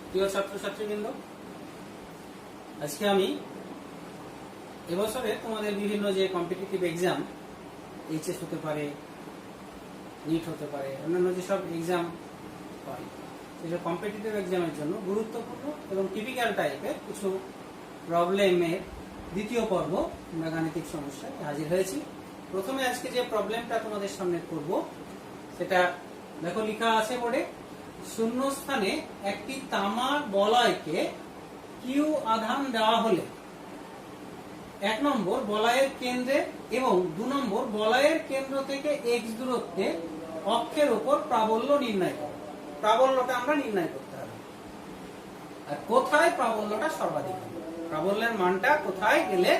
প্রিয় ছাত্রছাত্রীবৃন্দ, আজকে আমি এবছরে তোমাদের বিভিন্ন যে কম্পিটিটিভ এক্সাম, এইচএস হতে পারে, নিট হতে পারে, অন্যান্য যেসব এক্সাম হয় সেসব কম্পিটিটিভ এক্সামের জন্য গুরুত্বপূর্ণ এবং টিপিক্যাল টাইপের কিছু প্রবলেমের দ্বিতীয় পর্ব আমরা গাণিতিক সমস্যায় হাজির হয়েছি। প্রথমে আজকে যে প্রবলেমটা তোমাদের সামনে করব সেটা দেখো লেখা আছে বোর্ডে। শূন্যস্থানে একটি তামার বলয়কে কিউ আধান দেওয়া হলে 1 নম্বর বলয়ের কেন্দ্রে এবং 2 নম্বর বলয়ের কেন্দ্র থেকে x দূরত্বে অক্ষের উপর প্রাবল্য নির্ণয় করো। প্রাবল্যটা আমরা নির্ণয় করতে হবে। আর কোথায় প্রাবল্যটা সর্বাধিক হবে, প্রাবল্যের মানটা কোথায় গেলে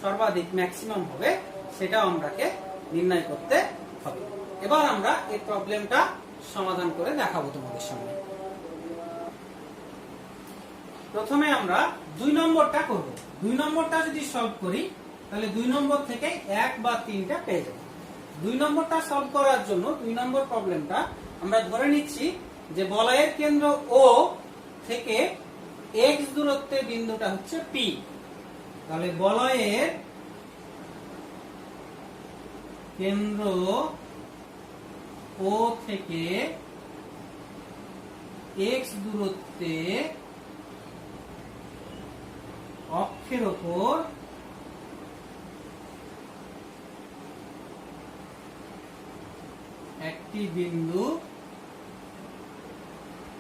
সর্বাধিক ম্যাক্সিমাম হবে সেটা আমরাকে নির্ণয় করতে হবে। এবার আমরা এই প্রবলেমটা সমাধান করে দেখাবো তোমাদের সামনে। প্রথমে আমরা 2 নম্বরটা করব। 2 নম্বরটা যদি সলভ করি তাহলে 2 নম্বর থেকে 1 বা 3টা পেয়ে যাব। 2 নম্বরটা সলভ করার জন্য 2 নম্বর প্রবলেমটা আমরা ধরে নিচ্ছি যে বলয়ের কেন্দ্র O থেকে x দূরত্বে বিন্দুটা হচ্ছে P। তাহলে বলয়ের কেন্দ্র O থেকে x দূরত্বে অক্ষের ওপর একটি বিন্দু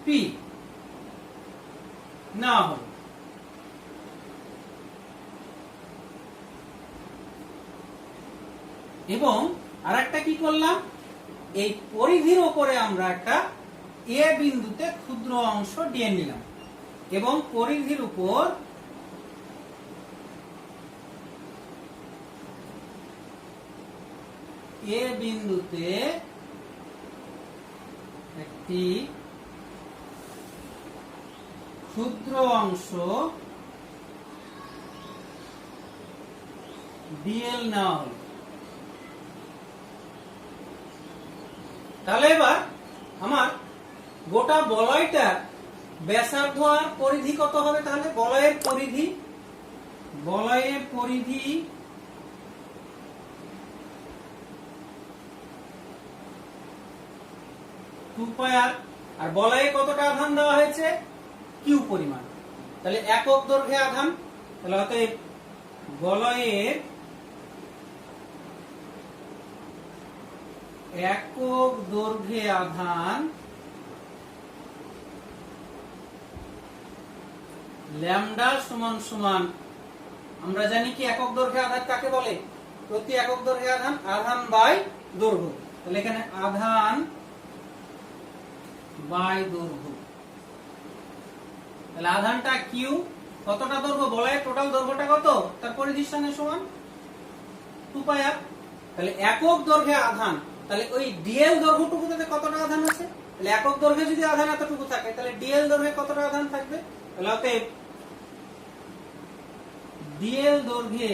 P না হল। এবং আরেকটা কি করলাম, এই পরিধির উপরে আমরা একটা A বিন্দুতে ক্ষুদ্র অংশ দিয়ে নিলাম এবং পরিধির উপর A বিন্দুতে একটি ক্ষুদ্র অংশ dl নেওয়া হল। তাহলে এবার আমার গোটা বলয়টার ব্যাসার্ধ আর পরিধি কত হবে? তাহলে বলয়ের পরিধি 2πr, আর বলয়ে কতটা আধান দেওয়া হয়েছে? কিউ পরিমাণ। তাহলে একক দৈর্ঘ্যে আধান, তাহলে অতএব বলয়ের একক দৈর্ঘ্যে আধান ল্যামডা সমান সমান, আমরা জানি কি একক দৈর্ঘ্যে আধান কাকে বলে? প্রতি একক দৈর্ঘ্যে আধান বাই দৈর্ঘ্য। তাহলে এখানে আধান বাই দৈর্ঘ্য। তাহলে আধানটা কিউ, কতটা দৈর্ঘ্য? বলয়ের টোটাল দৈর্ঘ্যটা কত? তার পরিধির সঙ্গে সমান 2πr। তাহলে একক দৈর্ঘ্যে আধান, তাহলে ওই ডিএল দৈর্ঘ্যটুকুতে কতটা আধান আছে? তাহলে একক দৈর্ঘ্যে যদি আধান এতটুকু থাকে তাহলে ডিএল দৈর্ঘ্যে কতটা আধান থাকবে? তাহলে অতএব ডিএল দৈর্ঘ্যে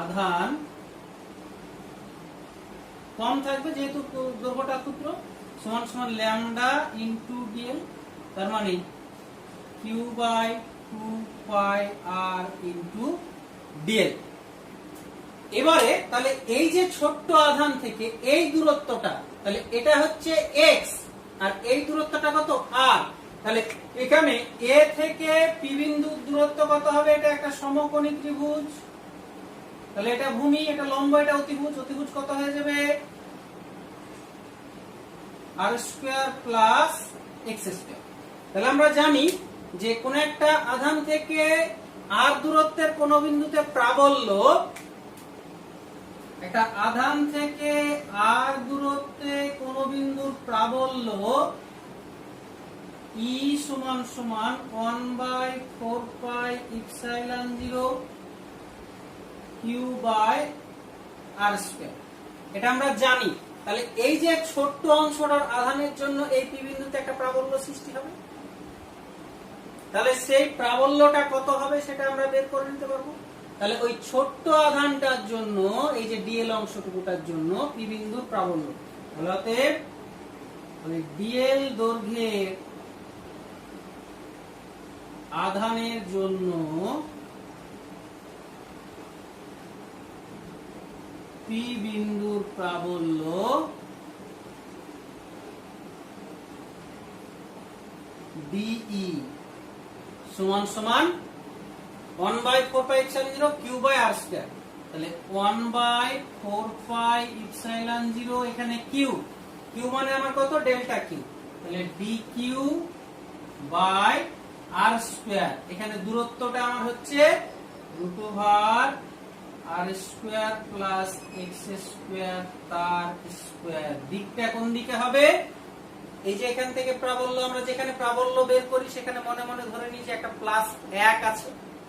আধান কম থাকবে যেহেতু দৈর্ঘ্যটা ক্ষুদ্র, সমান সমান ল্যামডা ইনটু ডিএল, তার মানে Q by 2πr into DL. এবারে তাহলে এই যে ছোট্ট আধান থেকে এই দূরত্বটা, তাহলে এটা হচ্ছে x আর এই দূরত্বটা কত? r। তাহলে এখানে a থেকে p বিন্দুর দূরত্ব কত হবে? এটা একটা সমকোণী ত্রিভুজ, তাহলে এটা ভূমি, এটা লম্ব, এটা অতিভুজ। অতিভুজ কত হয়ে যাবে? r square plus x square. তাহলে আমরা জানি যে কোন একটা আধান থেকে r দূরত্বের কোন বিন্দুতে প্রাবল্য, একটা আধান থেকে r দূরত্বে কোন বিন্দুর প্রাবল্য E সমান সমান 1/4πε0 q বাই r স্কয়ার। এটা আমরা জানি। তাহলে এই যে ছোট্ট অংশটার আধানের জন্য এই পি বিন্দুতে একটা প্রাবল্য সৃষ্টি হবে, তাহলে সেই প্রাবল্যটা কত হবে সেটা আমরা বের করে নিতে পারবো। তাহলে ওই ছোট্ট আধানটার জন্য এই যে ডিএল অংশটুকুটার জন্য পি বিন্দুর প্রাবল্য, তাহলে অতএব ওই ডিএল দৈর্ঘ্যের আধানের জন্য পি বিন্দুর প্রাবল্য ডিই সমান সমান 1/4πε0 কিউ বাই আর স্কয়ার। তাহলে 1/4πε0 এখানে কিউ, কিউ মানে আমার কত, ডেল্টা কিউ। তাহলে d q by r square, এখানে দূরত্বটা আমার হচ্ছে √r square plus x square তার স্কয়ার। দিকটা কোন দিকে হবে, এই যে এখান থেকে প্রাবল্য, আমরা যেখানে প্রাবল্য বের করি সেখানে মনে মনে ধরে নিই যে একটা +1 আছে।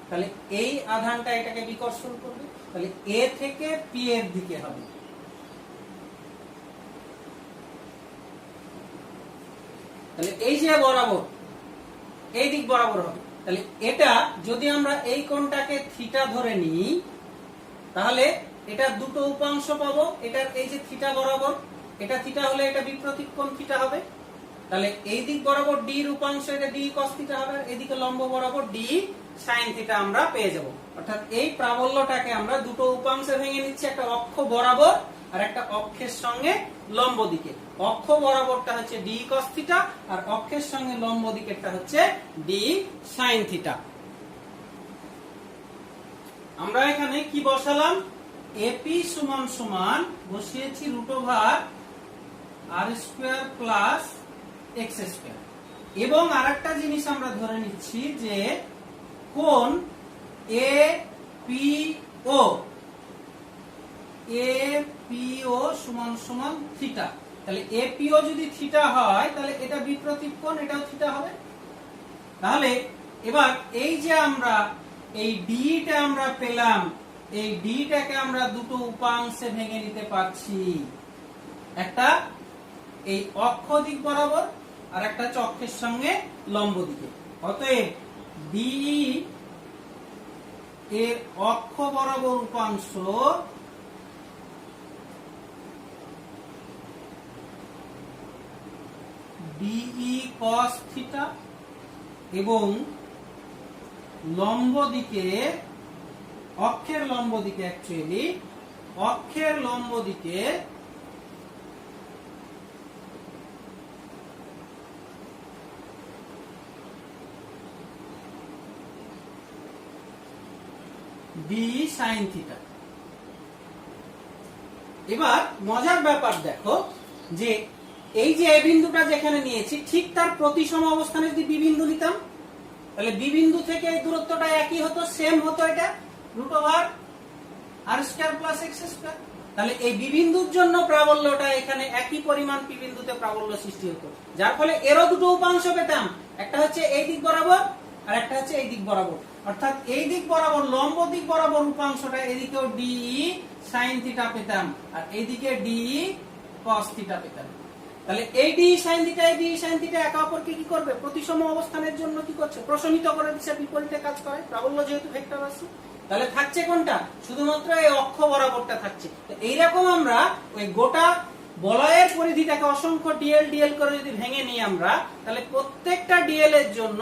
তাহলে এই আধানটা এটাকে বিকর্ষণ করবে, তাহলে এ থেকে পি এর দিকে হবে। তাহলে এই যে বরাবর, এই দিক বরাবর হবে। তাহলে এটা যদি আমরা এই কোণটাকে থিটা ধরে নিই, তাহলে এটা দুটো উপাংশ পাবো। এটার এই যে থিটা বরাবর, এটা থিটা হলে এটা বিপরীত কোণ থিটা হবে। তাহলে এই দিক বরাবর ডি এর উপাংশ এটা ডি cos থিটা হবে, আর এদিকে লম্ব বরাবর ডি sin থিটা আমরা পেয়ে যাব। অর্থাৎ এই প্রাবল্যটাকে আমরা দুটো উপাংশে ভেঙে নিচ্ছি, একটা অক্ষ বরাবর আর একটা অক্ষের সঙ্গে লম্ব দিকে। অক্ষ বরাবরটা হচ্ছে ডি cos থিটা আর অক্ষের সঙ্গে লম্ব দিকেরটা হচ্ছে ডি sin থিটা। আমরা এখানে কি বসালাম, এপি সমান সমান বসিয়েছি √r square plus x square. এবং আরেকটা জিনিস আমরা ধরে নিচ্ছি যে কোণ এপিও সমান সমান থিটা। তাহলে এপিও যদি থিটা হয় তাহলে এটা বিপরীত কোণ, এটাও থিটা হবে। তাহলে এবার এই যে আমরা এই ডিটা আমরা পেলাম, এই ডিটাকে আমরা দুটো উপাংশে ভেঙে নিতে পারছি, একটা এই অক্ষ দিক বরাবর আর একটা চক্রের সঙ্গে লম্ব দিকে। অতএব ডিই এর অক্ষ বরাবর উপাংশ ডিই cos থিটা এবং লম্ব দিকে, অক্ষের লম্ব দিকে, অ্যাকচুয়ালি অক্ষের লম্ব দিকে ডি sin থিটা। এবার মজার ব্যাপার দেখো যে এই যে এ বিন্দুটা যেখানে নিয়েছি ঠিক তার প্রতিসম অবস্থানে যদি বি বিন্দু নিতাম, তাহলে বি বিন্দু থেকে এই দূরত্বটা একই হতো, সেম হতো, এটা √r square plus x square. তাহলে এই বি বিন্দুর জন্য প্রাবল্যটা এখানে একই পরিমাণ পি বিন্দুতে প্রাবল্য সৃষ্টি হতো, যার ফলে এরও দুটো উপাংশ পেতাম, একটা হচ্ছে এই দিক বরাবর আর একটা হচ্ছে এই দিক বরাবর। অর্থাৎ এই দিক বরাবর, লম্ব দিক বরাবর উপাংশটা এদিকেও ডি sin থিটা পেতাম আর এইদিকে ডি cos থিটা পেতাম। তাহলে এই ডি sin থিটা, এই ডি sin থিটা একে অপরকে কি করবে, প্রতিসম অবস্থানের জন্য কি করছে, প্রশমিত করে দিচ্ছে, বিপরীতে কাজ করে, প্রাবল্য যেহেতু ভেক্টর রাশি। তাহলে থাকছে কোনটা, শুধুমাত্র এই অক্ষ বরাবরটা থাকছে। তো এইরকম আমরা ওই গোটা বলয়ের পরিধিটাকে অসংখ্য ডিএল ডিএল করে যদি ভেঙে নিই আমরা, তাহলে প্রত্যেকটা ডিএল এর জন্য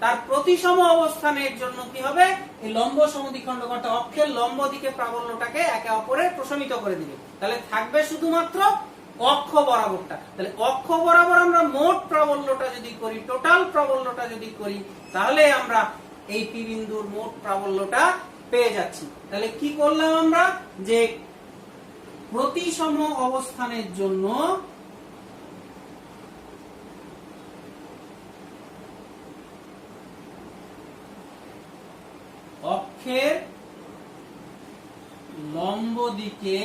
তার প্রতিসম অবস্থানের জন্য কি হবে, এই লম্ব সমদ্বিখণ্ড অর্থাৎ অক্ষের লম্ব দিকে প্রাবল্যটাকে একে অপরের প্রশমিত করে দিবে। তাহলে থাকবে শুধুমাত্র অক্ষ বরাবরটা। তাহলে অক্ষ বরাবর আমরা মোট প্রাবল্যটা যদি করি, টোটাল প্রাবল্যটা যদি করি, তাহলে আমরা এই পি বিন্দুর মোট প্রাবল্যটা পেয়ে যাচ্ছি। তাহলে কি করলাম আমরা, যে প্রতিসম অবস্থানের জন্য অক্ষের লম্ব দিকে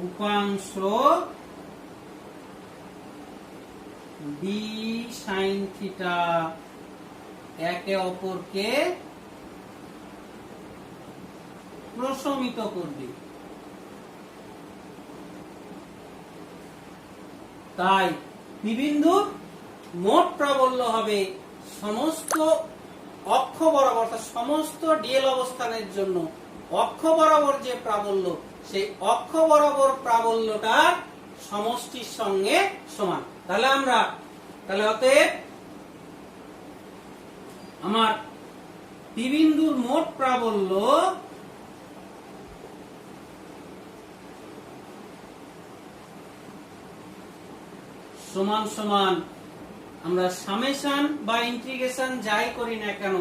উপাংশ ডি sin থিটা একে অপরকে প্রশমিত করবে। তাই পি বিন্দুর মোট প্রাবল্য হবে সমস্ত অক্ষ বরাবর, অর্থাৎ সমস্ত ডিএল অবস্থানের জন্য অক্ষ বরাবর যে প্রাবল্য, সেই অক্ষ বরাবর প্রাবল্যটার সমষ্টির সঙ্গে সমান। তাহলে অতএব আমার পি বিন্দুর মোট প্রাবল্য সমান সমান আমরা সামেশন বা ইন্টিগ্রেশন যাই করি না কেন,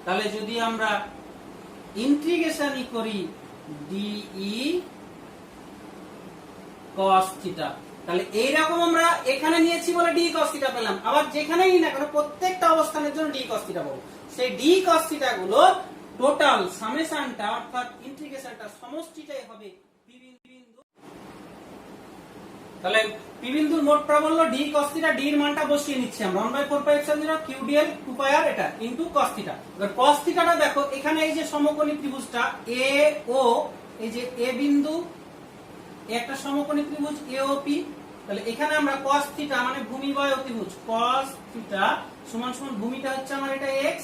তাহলে যদি আমরা ইন্টিগ্রেশনই করি ডিই cos থিটা, তাহলে এইরকম আমরা এখানে নিয়েছি বলে ডি cos থিটা পেলাম। আবার যেখানেই না কেন প্রত্যেকটা অবস্থানের জন্য ডি cos থিটা পাবো। সেই ডি cos থিটা গুলো টোটাল সামেশনটা অর্থাৎ ইন্টিগ্রেশনটা সমষ্টিটাই হবে পি বিন্দু। তাহলে পি বিন্দুর মোট প্রাবল্য ডি cos থিটা, ডি এর মানটা বসিয়ে নিচ্ছি আমরা 1/4πε0 qdl 2πr এটা ইনটু cos থিটা। এবার cos থিটাটা দেখো এখানে এই যে সমকোণী ত্রিভুজটা এ ও, এই যে এ বিন্দু একটা সমকোণী ত্রিভুজ এওপি, তাহলে এখানে আমরা cos থিটা মানে ভূমি বাই অতিভুজ cos থিটা সমান সমান ভূমিটা হচ্ছে আমার এটা x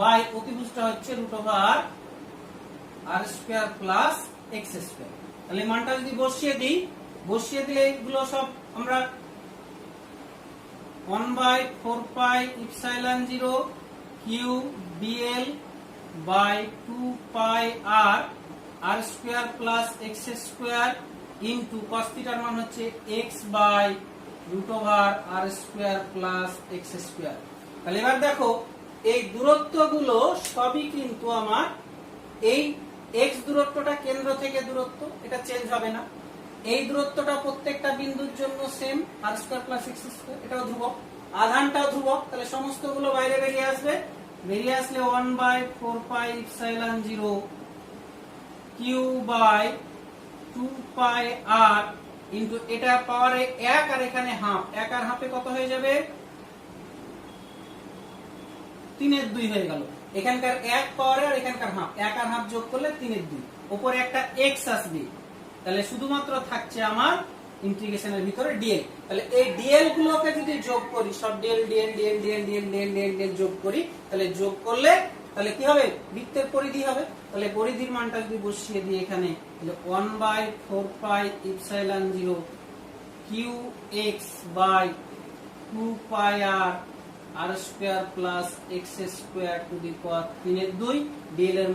বাই অতিভুজটা হচ্ছে √r² + x²। তাহলে মানটা যদি বসিয়ে দিলে এগুলো সব আমরা 1/4πε0 qdl by 2πr r² + x² into cos থিটার মান হচ্ছে x বাই √r² + x²। তাহলে এবার দেখো এই দূরত্বগুলো সবই কিন্তু আমার এই x দূরত্বটা কেন্দ্র থেকে দূরত্ব, এটা চেঞ্জ হবে না। এই দূরত্বটা প্রত্যেকটা বিন্দুর জন্য সেম r² + x², এটাও ধ্রুবক, আধানটাও ধ্রুবক। তাহলে সমস্তগুলো বাইরে বেরিয়ে আসলে 1/4πε0 q বাই 2πr ইনটু এটা পাওয়ারে 1 আর এখানে হাফ, 1 আর হাফে কত হয়ে যাবে 3/2 হয়ে গেল। এখানকার 1 পাওয়ারে আর এখানকার হাফ, 1 আর হাফ যোগ করলে 3/2, উপরে একটা x আসবে, তাহলে শুধুমাত্র থাকছে আমার ইন্টিগ্রেশনের ভিতরে ডিএল। তাহলে এই ডিএল গুলোকে যদি যোগ করি, সব DL DL DL DL DL DL DL DL যোগ করি, তাহলে যোগ করলে তাহলে কি হবে বৃত্তের পরিধি হবে। তাহলে পরিধির মানটা যদি বসিয়ে দিই এখানে, তাহলে 1/4πε0 qx বাই 2πr r² + x² to the power 3/2। Dl এর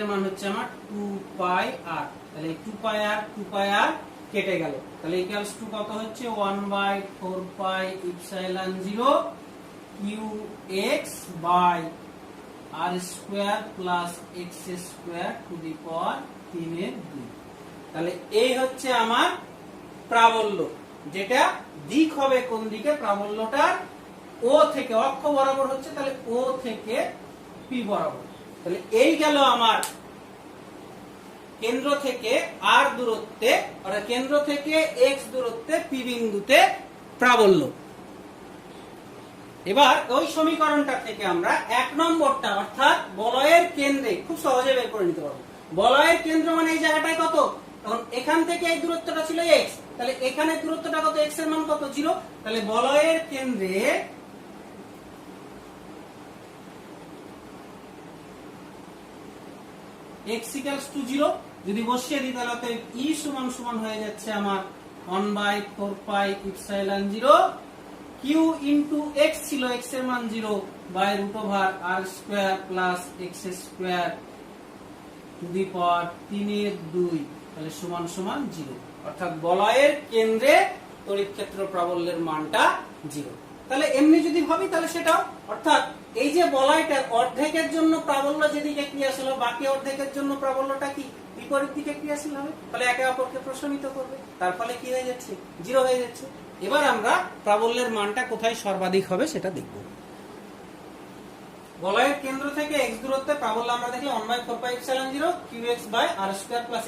মান হচ্ছে আমার 2πr। তাহলে 2πr কেটে গেল, তাহলে ইকুয়ালস টু কত হচ্ছে 1/4πε0 qx by r² + x² to the power 3/2। তাহলে এই হচ্ছে আমার প্রাবল্য, যেটা দিক হবে কোন দিকে, প্রাবল্যটা ও থেকে অক্ষ বরাবর হচ্ছে, তাহলে ও থেকে পি বরাবর। তাহলে এই গেল আমার কেন্দ্র থেকে r দূরত্বে অর্থাৎ কেন্দ্র থেকে x দূরত্বে পি বিন্দুতে প্রাবল্য। এবার ওই সমীকরণটা থেকে আমরা 1 নম্বরটা অর্থাৎ বলয়ের কেন্দ্রে খুব সহজে বের করে নিতে পারবো। বলয়ের কেন্দ্র মানে এই জায়গাটায় কত, তখন এখান থেকে এই দূরত্বটা ছিল x, তাহলে এখানে দূরত্বটা কত, x এর মান কত 0। তাহলে বলয়ের কেন্দ্রে x = 0 যদি বসিয়ে দিই, তাহলে অতএব E সমান হয়ে যাচ্ছে আমার 1/4πε0 q ইনটু x ছিল, x এর মান 0 by √r² + x² to the power 3/2, তাহলে সমান 0। অর্থাৎ বলয়ের কেন্দ্রে তড়িৎ ক্ষেত্র প্রাবল্যের মানটা 0। তাহলে এমনি যদি ভাবি তাহলে সেটাও, অর্থাৎ এই যে বলয়টার অর্ধেকের জন্য প্রাবল্য যেদিকে ক্রিয়াশীল হবে, বাকি অর্ধেকের জন্য প্রাবল্যটা কি বিপরীত দিকে ক্রিয়াশীল হবে, তাহলে একে অপরকে প্রশমিত করবে, তার ফলে কি হয়ে যাচ্ছে 0 হয়ে যাচ্ছে। এবার আমরা প্রাবল্যের মানটা কোথায় সর্বাধিক হবে সেটা দেখব। বলয়ের কেন্দ্র থেকে x দূরত্বে প্রাবল্য আমরা দেখলাম 1/4πε0 qx by r² +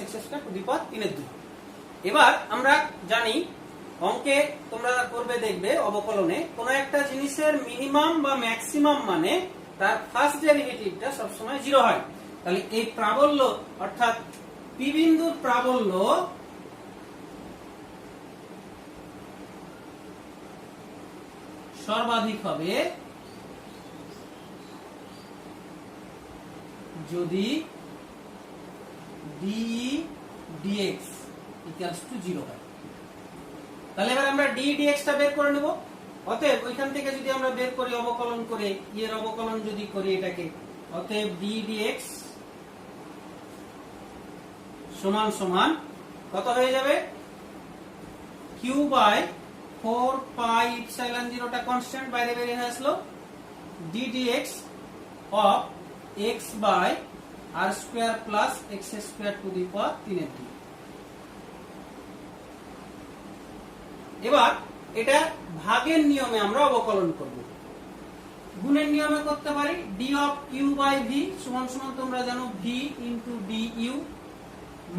x² to the power 3/2। এবার আমরা জানি অঙ্কে তোমরা করবে দেখবে অবকলনে কোন একটা জিনিসের মিনিমাম বা ম্যাক্সিমাম মানে তার ফার্স্ট ডেরিভেটিভটা সবসময় 0 হয়। তাহলে এই প্রাবল্য অর্থাৎ পি বিন্দুর প্রাবল্য সর্বাধিক হবে যদি dE dx = ইকুয়ালস টু 0 হয়। তাহলে এবার আমরা ডি ডিএক্স টা বের করে নেব। অতএব ওইখান থেকে যদি আমরা বের করি অবকলন করে, এর অবকলন যদি করি এটাকে, অতএব ডি ডিএক্স সমান সমান কত হয়ে যাবে, কিউ বাই 4 পাই ইপসাইলন 0 টা কনস্ট্যান্ট বাইরে বেরিয়ে আসলো, d dx of x by r square plus x square to the power 3/2। এবার এটা ভাগের নিয়মে আমরা অবকলন করব। গুণের নিয়মে করতে পারি, d of u by v সমান সমান তোমরা জানো v into d u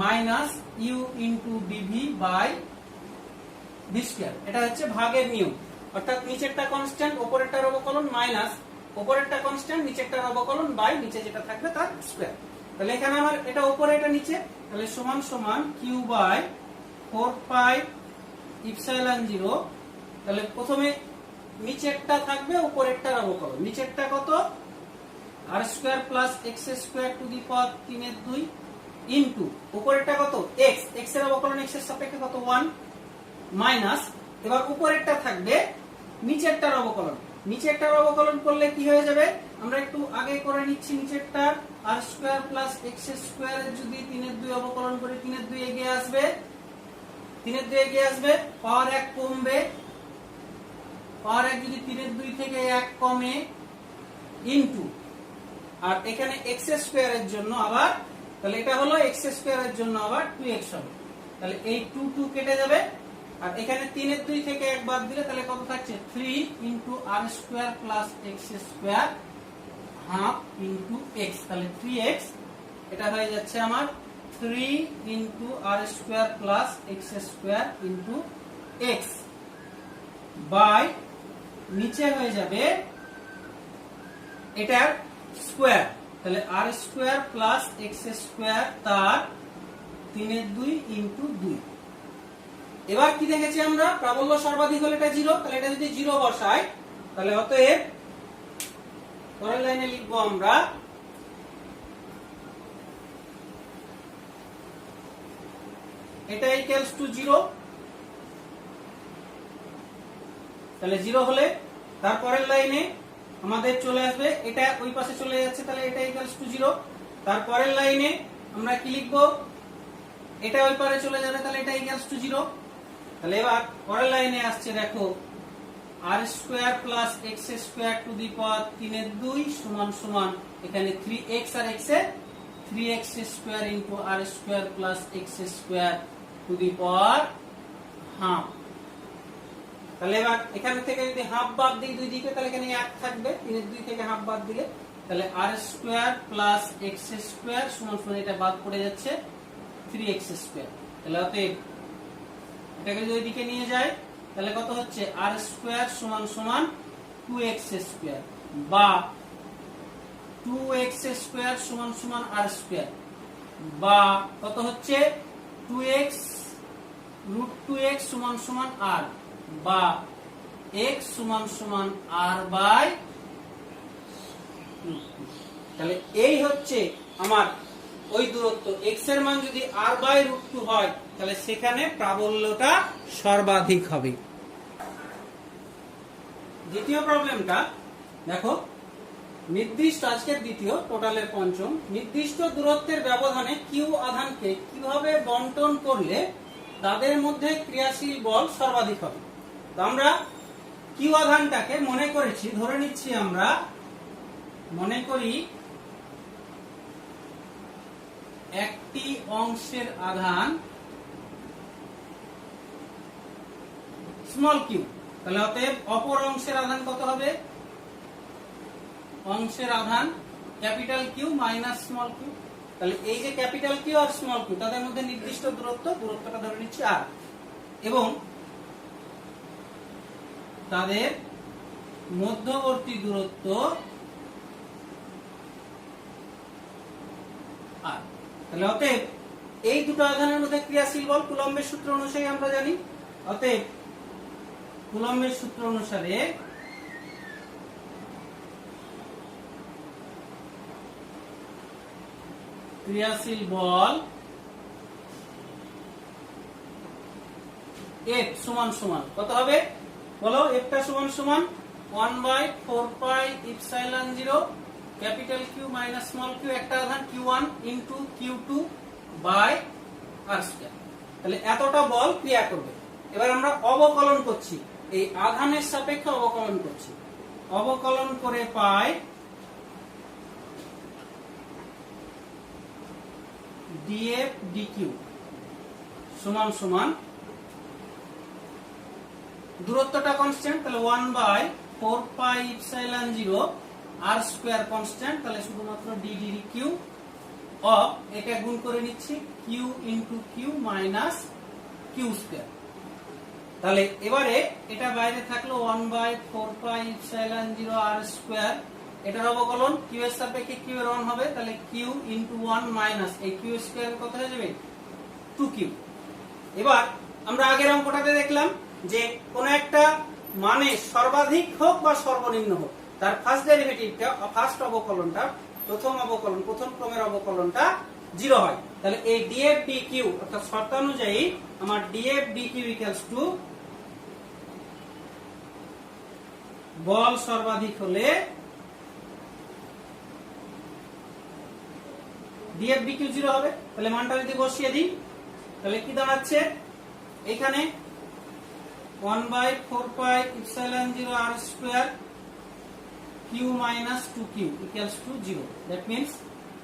minus u into dv by v square. এটা হচ্ছে ভাগের নিয়ম, অর্থাৎ নিচেরটা কনস্ট্যান্ট উপরেরটার অবকলন মাইনাস উপরেরটা কনস্ট্যান্ট নিচেরটার অবকলন বাই নিচে যেটা থাকবে তার স্কয়ার। তাহলে এখানে আমার এটা উপরে এটা নিচে, তাহলে সমান সমান কিউ বাই 4 পাই ইপসাইলন 0। তাহলে প্রথমে নিচেরটা থাকবে উপরেরটার অবকলন, নিচেরটা কত r square plus x square to the power 3/2 into উপরেরটা কত এক্স, এক্স এর অবকলন এক্স এর সাপেক্ষে কত 1 মাইনাস, এবার উপরেরটা থাকবে নিচেরটার অবকলন, নিচেরটার অবকলন করলে কি হয়ে যাবে আমরা একটু আগে করে নিচ্ছি, নিচেরটা আর স্কয়ার প্লাস এক্স স্কয়ার এর যদি 3/2 অবকলন করে 3/2 এগিয়ে আসবে, 3/2 এগিয়ে আসবে, পাওয়ার 1 কমবে, পাওয়ার 1 যদি 3/2 থেকে 1 কমে ইনটু, আর এখানে এক্স স্কয়ার এর জন্য আবার, তাহলে এটা হলো এক্স স্কয়ার এর জন্য আবার 2x হবে, তাহলে এই 2 2 কেটে যাবে, আর এখানে 3/2 থেকে 1 বাদ দিলে তাহলে কত থাকছে 3 into r square plus x square half into x, তাহলে 3x, এটা হয়ে যাচ্ছে আমার 3 into r square plus x square into x by নিচে হয়ে যাবে এটার স্কয়ার, তাহলে r square plus x square তার 3/2 ইনটু 2। এবার কি দেখেছি আমরা, প্রাবল্য সর্বাধিক হলে এটা 0, তাহলে এটা যদি 0 বসাই তাহলে অতএব পরের লাইনে লিখবো আমরা এটা ইকুয়ালস টু 0, তাহলে 0 হলে তারপরের লাইনে আমাদের চলে আসবে এটা ওই পাশে চলে যাচ্ছে, তাহলে এটা ইকুয়ালস টু 0, তারপরের লাইনে আমরা কি লিখবো, এটা ওই পারে চলে যাবে, তাহলে এটা ইকুয়ালস টু 0। তাহলে এবার পরের লাইনে আসছে দেখো r square plus x square to the power 3/2 সমান সমান এখানে 3x আর x এ 3x square into r square plus x square to the power half. তাহলে এবার এখান থেকে যদি হাফ বাদ দিই দুই দিকে, তাহলে এখানে 1 থাকবে, 3/2 থেকে হাফ বাদ দিলে তাহলে r square plus x square সমান সমান এটা বাদ পড়ে যাচ্ছে 3x স্কয়ার। তাহলে অতএব এটাকে যদি ওইদিকে নিয়ে যায় তাহলে কত হচ্ছে আর স্কয়ার সমান সমান 2x স্কয়ার বা 2x স্কয়ার সমান সমান আর স্কয়ার বা কত হচ্ছে 2x রুট 2x সমান সমান আর বা x সমান সমান r বাই √2। তাহলে এই হচ্ছে আমার ওই দূরত্ব, x এর মান যদি r বাই √2 হয় তাহলে সেখানে প্রাবল্যটা সর্বাধিক হবে। দ্বিতীয় প্রবলেমটা দেখো, নির্দিষ্ট আজকের দ্বিতীয় টোটালের পঞ্চম, নির্দিষ্ট দূরত্বের ব্যবধানে কিউ আধানকে কিভাবে বন্টন করলে তাদের মধ্যে ক্রিয়াশীল বল সর্বাধিক হবে। তো আমরা কিউ আধানটাকে মনে করেছি, ধরে নিচ্ছি আমরা মনে করি একটি অংশের আধান স্মল কিউ, তাহলে অতএব অপর অংশের আধান কত হবে, অংশের আধান capital Q minus small q. তাহলে এই যে ক্যাপিটাল কিউ আর স্মল কিউ তাদের মধ্যে নির্দিষ্ট দূরত্বটা ধরে নিচ্ছি আর, এবং তাদের মধ্যবর্তী দূরত্ব আর। তাহলে অতএব এই দুটো আধানের মধ্যে ক্রিয়াশীল বল কুলম্বের সূত্র অনুসারে আমরা জানি, অতএব কুলম্বের সূত্র অনুসারে ক্রিয়াশীল বল f সমান সমান কত হবে বলো? f টা সমান সমান 1/4πε0 capital Q minus small q, একটা আধান q1 into q2 by r square. তাহলে এতটা বল ক্রিয়া করবে। এবার আমরা অবকলন করছি, এই আধানের সাপেক্ষে অবকলন করছি। অবকলন করে পাই df dq সমান সমান, দূরত্বটা কনস্ট্যান্ট, তাহলে 1/4πε0 r স্কয়ার কনস্ট্যান্ট, তাহলে শুধুমাত্র d dq অফ, এটা গুণ করে নিচ্ছি q into q minus q square. তাহলে এবারে এটা বাইরে থাকলো 1/4πε0 r স্কয়ার, এটার অবকলন q এর সাপেক্ষে q এর 1 হবে, তাহলে q ইনটু 1 মাইনাস এই q স্কয়ার কত হয়ে যাবে 2q। এবার আমরা আগের অঙ্কটাতে দেখলাম যে কোন একটা মানে সর্বাধিক হোক বা সর্বনিম্ন হোক, তার ফার্স্ট ডেরিভেটিভটা, ফার্স্ট অবকলনটা, প্রথম ক্রমের অবকলনটা 0 হয়। তাহলে এই df dq অর্থাৎ শর্তানুযায়ী আমার df dq ইকুয়ালস টু বল সর্বাধিক হলে df dq 0 হবে। তাহলে মানটা যদি বসিয়ে দিই তাহলে কি দাঁড়াচ্ছে, এখানে 1/4πε0 r square q minus 2q equals to 0. That means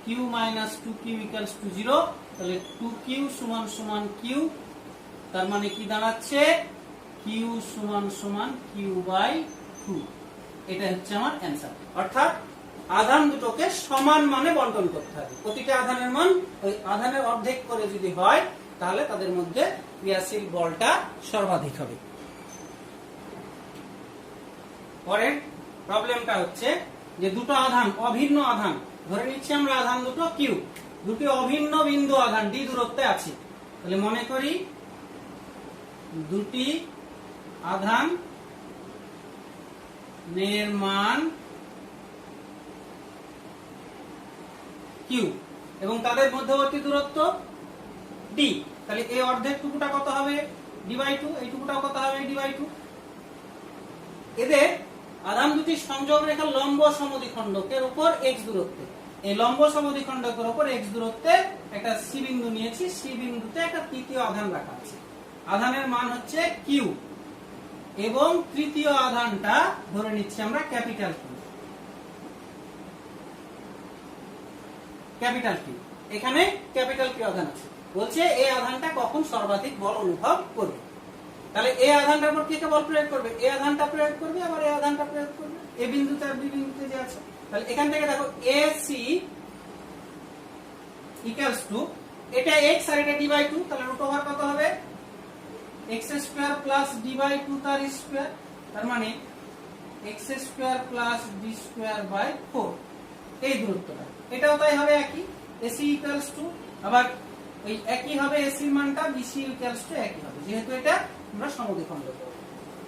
q minus 2q equals to 0. তাহলে 2q সমান সমান q, তার মানে কি দাঁড়াচ্ছে q সমান সমান q বাই 2। এটা হচ্ছে আমার অ্যানসার। অর্থাৎ আধান দুটোকে সমান মানে বণ্টন করতে হবে, প্রতিটা আধানের মান ওই আধানের অর্ধেক করে যদি হয় তাহলে তাদের মধ্যে ক্রিয়াশীল বলটা সর্বাধিক হবে। পরের প্রবলেমটা হচ্ছে যে দুটো আধান, অভিন্ন আধান, ধরে নিচ্ছি আমরা আধান দুটো কিউ, দুটি অভিন্ন বিন্দু আধান d দূরত্বে আছে। তাহলে মনে করি দুটি আধান এর মান কিউ এবং তাদের মধ্যবর্তী দূরত্ব d। তাহলে এই অর্ধেক টুকুটা কত হবে d/2, এই টুকুটাও কত হবে d/2। এদের আধান দুটি সংযোগ রেখার লম্ব সমদ্বিখণ্ডকের উপর x দূরত্বে, এই লম্ব সমদ্বিখণ্ডকের উপর x দূরত্বে একটা c বিন্দু নিয়েছি, c বিন্দুতে একটা তৃতীয় আধান রাখা আছে। আধানের মান হচ্ছে q এবং তৃতীয় আধানটা ধরে নিচ্ছি আমরা ক্যাপিটাল কিউ। ক্যাপিটাল কিউ, এখানে ক্যাপিটাল কিউ আধান আছে। বলছে এই আধানটা কখন সর্বাধিক বল অনুভব করবে। তাহলে এই আধানটার উপর কে কে বল প্রয়োগ করবে? এই আধানটা প্রয়োগ করবে, আবার এই আধানটা প্রয়োগ করবে এ বিন্দুতে আর বি বিন্দুতে যে আছে। তাহলে এখান থেকে দেখো AC ইকুয়ালস টু, এটা x আর এটা d/2, তাহলে রুট ওভার কত হবে x স্কয়ার প্লাস d/2 তার স্কয়ার, তার মানে x square plus d square by 4। এই দূরত্বটা এটাও তাই হবে একই, AC ইকুয়ালস টু, আবার ওই একই হবে AC এর মানটা BC ইকুয়ালস টু একই হবে, যেহেতু এটা আমরা সমদ্বিখণ্ড করব।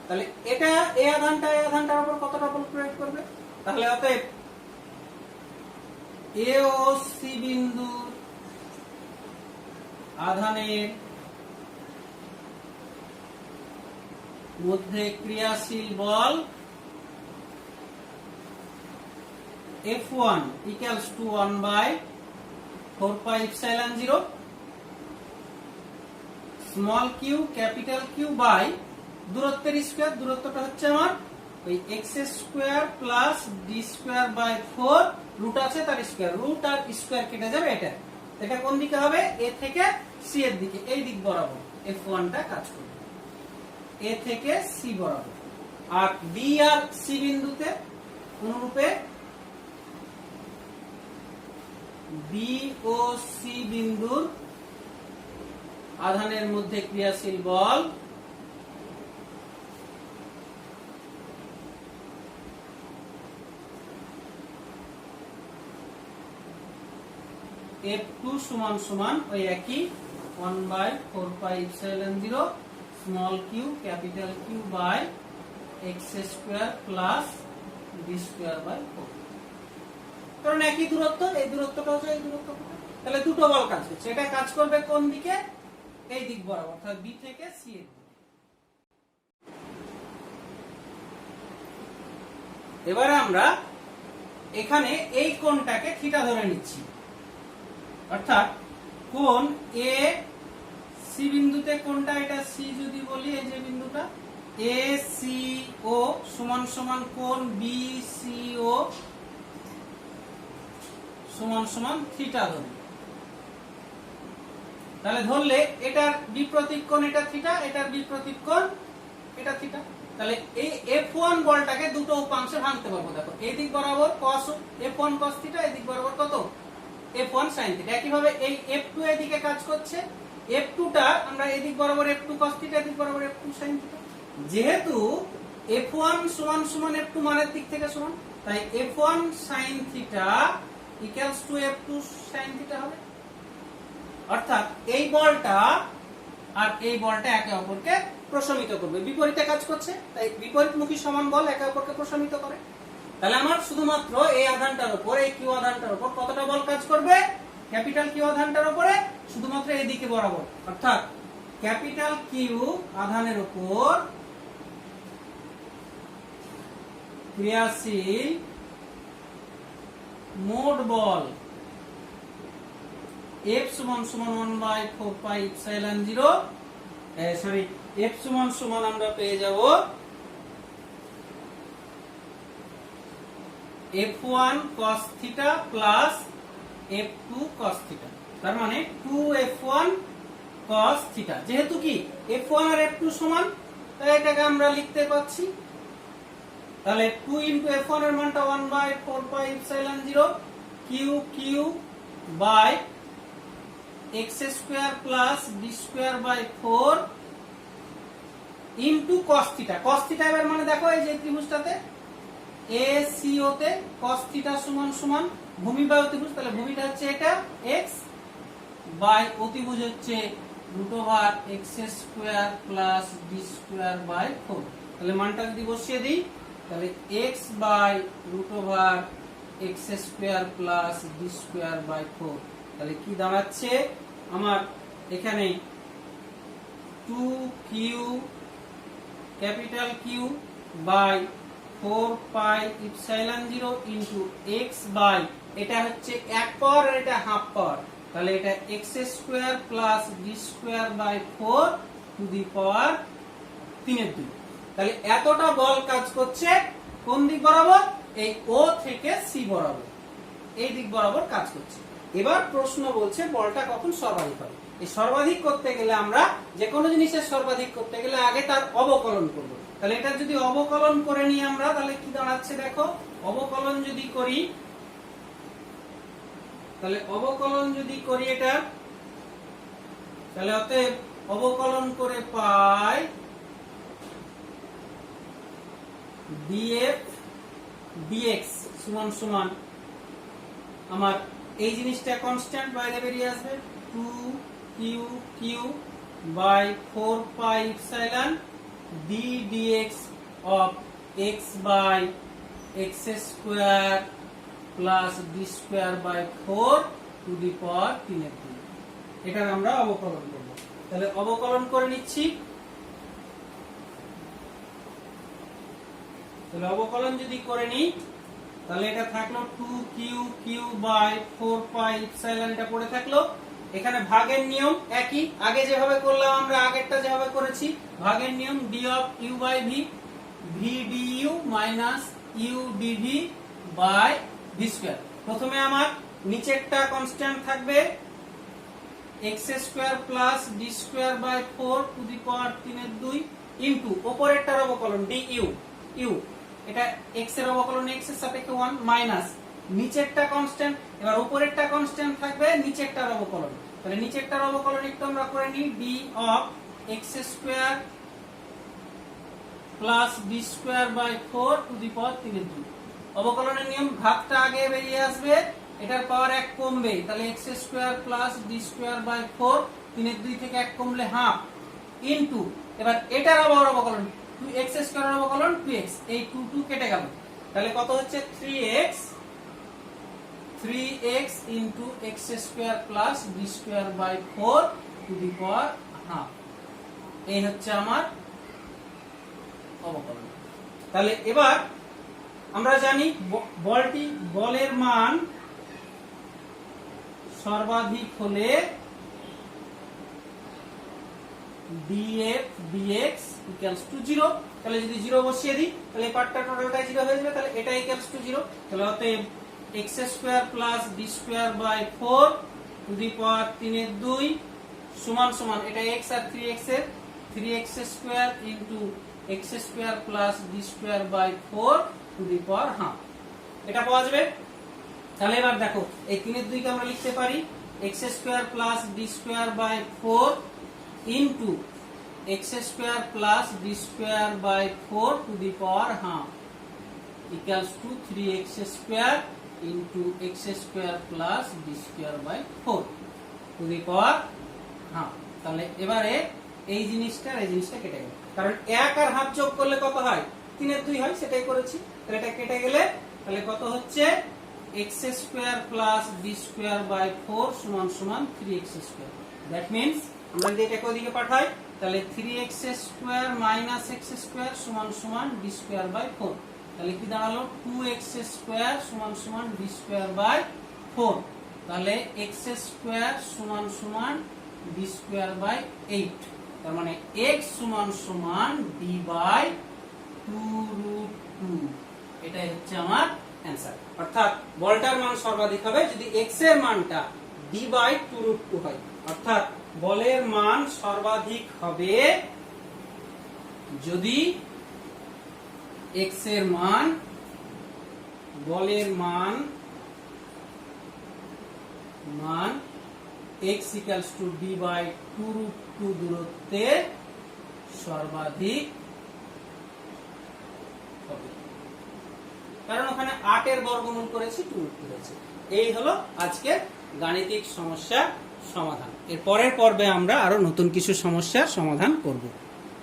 তাহলে এটা এই আধানটার উপর কতটা বল প্রয়োগ করবে? তাহলে অতএব A ও C বিন্দু আধানের মধ্যে ক্রিয়াশীল বল F1 equals to 1/4πε0 small q capital Q by দূরত্বের স্কয়ার, দূরত্বটা হচ্ছে আমার ওই x square plus d square by 4, root আছে তার স্কয়ার, রুট আর স্কয়ার কেটে যাবে। এটা কোন দিকে হবে? a থেকে c এর দিকে, এই দিক বরাবর F1 টা কাজ করবে, a থেকে c বরাবর। আর b আর c বিন্দুতে অনুরূপে b ও c বিন্দুর আধানের মধ্যে ক্রিয়াশীল বল F2 সমান সমান ওই একই 1/4πε0 small q capital Q by x square plus d square by 4। কারণ একই দূরত্ব, এই দূরত্বটা হচ্ছে এই দূরত্ব, তাহলে দুটো বল কাজ করছে। এটা কাজ করবে কোন দিকে? এই দিক বরাবর, অর্থাৎ B থেকে C এর দিকে। এবারে আমরা এখানে এই কোণটাকে থিটা ধরে নিচ্ছি, অর্থাৎ কোণ এ সি বিন্দুতে কোণটা, এটা সি যদি বলি, এই যে বিন্দুটা এ সি ও সমান সমান কোণ বি সি ও সমান সমান থিটা ধরি। তাহলে ধরলে এটার বিপরীত কোণ এটা থিটা, এটার বিপরীত কোণ এটা থিটা। তাহলে এই F1 বলটাকে দুটো উপাংশে ভাঙতে পারবো। দেখো এই দিক বরাবর cos F1 cos থিটা, এই দিক বরাবর কত F1 sin থিটা। একইভাবে এই F2 এদিকে কাজ করছে, F2টা আমরা এই দিক বরাবর F2 cos থিটা, এই দিক বরাবর F2 sin থিটা। যেহেতু F1 সমান সমান F2 মানের দিক থেকে সমান, তাই F1 sin theta equals to F2 sin theta হবে। অর্থাৎ এই বলটা আর এই বলটা একে অপরকে প্রশমিত করবে, বিপরীতে কাজ করছে, তাই বিপরীতমুখী সমান বল একে অপরকে প্রশমিত করে। তাহলে আমার শুধুমাত্র এই আধানটার উপর, এই কিউ আধানটার উপর কতটা বল কাজ করবে? ক্যাপিটাল কিউ আধানটার উপরে শুধুমাত্র এই দিকে বরাবর, অর্থাৎ ক্যাপিটাল কিউ আধানের উপর ক্রিয়াশীল মোট বল F সমান সমান 1/4πε0, সরি F সমান সমান আমরা পেয়ে যাব F1 cos theta plus F2 cos theta, তার মানে 2F1 cos থিটা। যেহেতু কি F1 আর F2 সমান, তাই এটাকে আমরা লিখতে পাচ্ছি। তাহলে 2 ইনটু F1 এর মানটা 1/4πε0 q q by x square plus b square by 4 into cos theta. cos theta এর মানে দেখো এই যে ত্রিভুজটাতে ACO তে cos থিটা সমান সমান ভূমি বাই অতিভুজ, তাহলে ভূমিটা হচ্ছে এটা x বাই অতিভুজ হচ্ছে √x square plus b square by 4। তাহলে মানটা যদি বসিয়ে দিই, তাহলে x by √x square plus b square by 4, তাহলে কি দাঁড়াচ্ছে আমার এখানে 2q capital Q by 4πε0 into x by, এটা হচ্ছে 1 পাওয়ার আর এটা হাফ পাওয়ার, তাহলে এটা x square plus b square by 4 to the power 3/2। তাহলে এতটা বল কাজ করছে কোন দিক বরাবর? এই O থেকে C বরাবর, এই দিক বরাবর কাজ করছে। এবার প্রশ্ন বলছে বলটা কখন সর্বাধিক হবে। এই সর্বাধিক করতে গেলে আমরা যে কোনো জিনিসের সর্বাধিক করতে গেলে আগে তার অবকলন করব। তাহলে এটা যদি অবকলন করে নিই আমরা, তাহলে কি দাঁড়াচ্ছে দেখো, অবকলন যদি করি, তাহলে অবকলন যদি করি এটা, তাহলে অতএব অবকলন করে পাই df dx সমান সমান আমার এই জিনিসটা কনস্ট্যান্ট বাইরে বেরিয়ে আসবে 2q by 4πε d dx of x by x square plus d square by 4 to the power 3/2। এটার আমরা অবকলন করব। তাহলে অবকলন করে নিচ্ছি। তাহলে অবকলন যদি করে নিই, তাহলে এটা থাকলো 2q বাই 4πε, এটা পড়ে থাকলো। এখানে ভাগের নিয়ম একই, আগে যেভাবে করলাম আমরা, আগেরটা যেভাবে করেছি ভাগের নিয়ম d of u by v, v du minus u dv by v square। প্রথমে আমার নিচেরটা কনস্ট্যান্ট থাকবে x square plus d square by 4 to the power 3/2 into উপরেরটার অবকলন du u, এটা x এর অবকলন x এর সাপেক্ষে 1 মাইনাস নিচেরটা কনস্ট্যান্ট, এবার উপরেরটা কনস্ট্যান্ট থাকবে নিচেরটার অবকলন। তাহলে নিচেরটার অবকলন একটু আমরা করে নিই, d of x square plus b square by 4 to the power 3/2। অবকলনের নিয়ম, ভাগটা আগে বেরিয়ে আসবে, এটার পাওয়ার 1 কমবে, তাহলে x square plus b square by 4 3/2 থেকে 1 কমলে হাফ ইনটু, এবার এটার আবার অবকলন 2x স্কয়ার এর অবকলন 2x, এই 2 কেটে গেল, তাহলে কত হচ্ছে 3x into x square plus b square by 4 to the power half. এই হচ্ছে আমার অবকলন। তাহলে এবার আমরা জানি বলের মান সর্বাধিক হলে df dx equals to 0। তাহলে যদি 0 বসিয়ে দিই তাহলে এই পার্টটা টোটালটাই 0 হয়ে যাবে, তাহলে এটা equals to 0। তাহলে অতএব x square plus d square by 4 to the power 3 এর 2 সমান সমান এটা x আর 3x এর 3x square into x square plus d square by 4 to the power half, এটা পাওয়া যাবে। তাহলে এবার দেখো এই 3 এর 2 কে আমরা লিখতে পারি x square plus d square by 4 into x square plus d square by 4 to the power half equals to 3x square into x square plus d square by 4 to the power half. তাহলে এবারে এই জিনিসটা কেটে গেল, কারণ 1 আর half যোগ করলে কত হয় 3 এর 2 হয়, সেটাই করেছি। তাহলে এটা কেটে গেলে তাহলে কত হচ্ছে x square plus d square by 4 সমান সমান 3x স্কয়ার। দ্যাট মিন্স আমরা যদি এটাকে ওদিকে পাঠাই তাহলে 3x square minus x square সমান সমান d স্কয়ার বাই 4। তাহলে কি দাঁড়ালো 2x স্কয়ার সমান সমান d স্কয়ার বাই 4। তাহলে x স্কয়ার সমান সমান d স্কয়ার বাই 8। তার মানে x সমান সমান d বাই 2√2। এটাই হচ্ছে আমার অ্যানসার। অর্থাৎ বলটার মান সর্বাধিক হবে যদি x এর মানটা d বাই 2√2 হয়। অর্থাৎ বলের মান সর্বাধিক হবে যদি x এর মান বলের মান x equals to d by 2√2 দূরত্বে সর্বাধিক হবে, কারণ ওখানে 8 এর বর্গমূল করেছি 2√2 হয়েছে। এই হলো আজকের গাণিতিক সমস্যা সমাধান। এর পরের পর্বে আমরা আরো নতুন কিছু সমস্যার সমাধান করব।